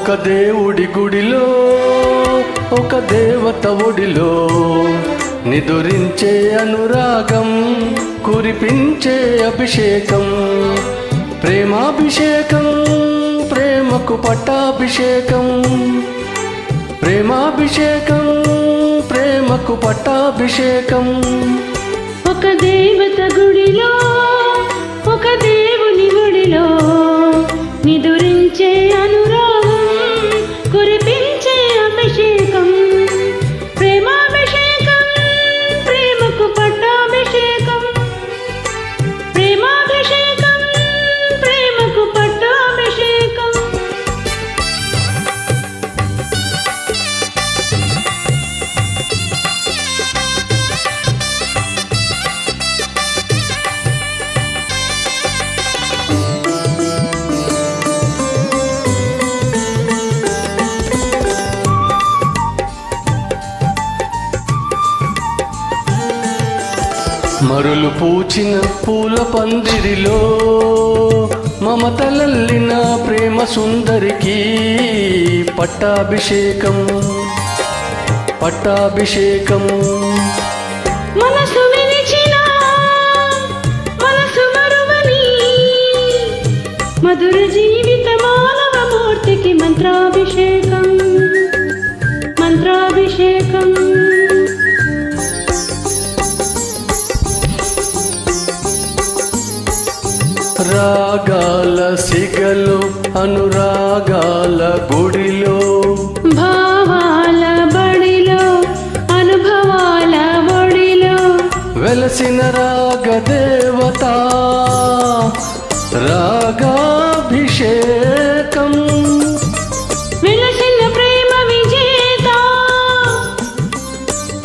ఒక దేవుడి గుడిలో ఒక దేవత ఒడిలో నిదురించే అనురాగం కురిపించే అభిషేకం ప్రేమాభిషేకం ప్రేమకు పట్టాభిషేకం ప్రేమాభిషేకం ప్రేమకు పట్టాభిషేకం ఒక దేవత గుడిలో ఒక దేవుని గుడిలో నిదురించే అనురాగం కురిపించే అభిషేకం ప్రేమాభిషేకం ప్రేమకు పట్టాభిషేకం ప్రేమాభిషేకం ప్రేమకు పట్టాభిషేకం మరులు పూచిన పూల పందిరిలో మమతలల్లిన ప్రేమ సుందరికి పట్టాభిషేకం పట్టాభిషేకం మనసు విరిచిన మనసు మరువని మధుర జీవిత మానవ మూర్తికి మంత్రాభిషేకం మంత్రాభిషేకం రాగాల సిగలు అనురాగాల గుడిలో భావాల బడిలో అనుభవాల ఒడిలో వెలసిన రాగదేవత రాగాభిషేకం వెలసిన ప్రేమ విజేత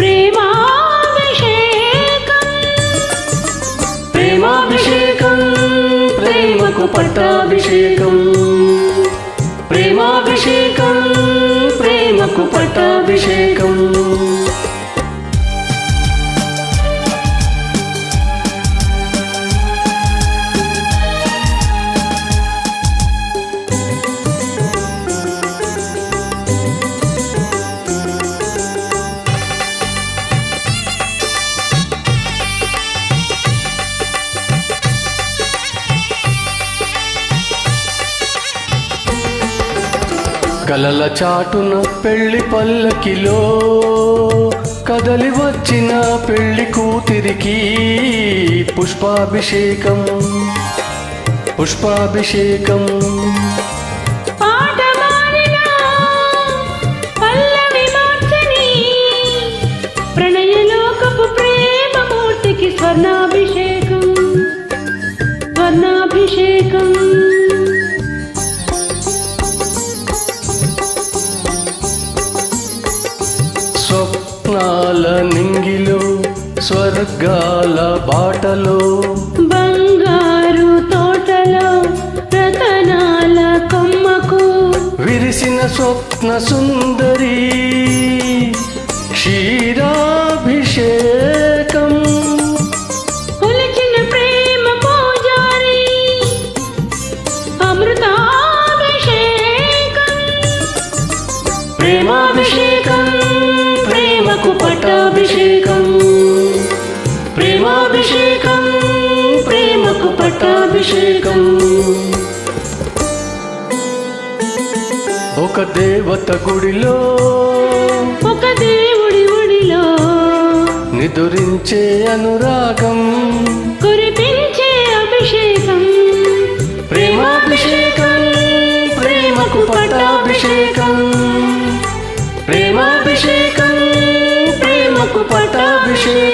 ప్రేమాభిషేకం ప్రేమాభిషేకం ప్రేమకు పట్టాభిషేకం ప్రేమాభిషేకం ప్రేమకు పట్టాభిషేకం కలల చాటున పెళ్లి పల్లకిలో కదలి వచ్చిన పెళ్లి కూతురికి పుష్పాభిషేకం పుష్పాభిషేకం పాట మారినా పల్లవి మార్చని ప్రణయలోకపు ప్రేమ మూర్తికి స్వర్ణాభిషేకం స్వర్ణాభిషేకం స్వప్నాల నింగిలో స్వర్గాల బాటలో బంగారు తోటలో రతనాల కొమ్మకు విరిసిన స్వప్న సుందరి క్షీరాభిషేకం కొలిచిన ప్రేమ పూజారి అమృతాభిషేకం ప్రేమాభిషేకం ప్రేమకు పట్టాభిషేకం ప్రేమాభిషేకం ప్రేమకు పట్టాభిషేకం ఒక దేవత గుడిలో ఒక దేవుడి ఒడిలో నిదురించే అనురాగం కురిపించే అభిషేకం ప్రేమాభిషేకం ప్రేమకు పట్టాభిషేకం ప్రేమాభిషేకం ప్రేమకు పట్టాభిషేకం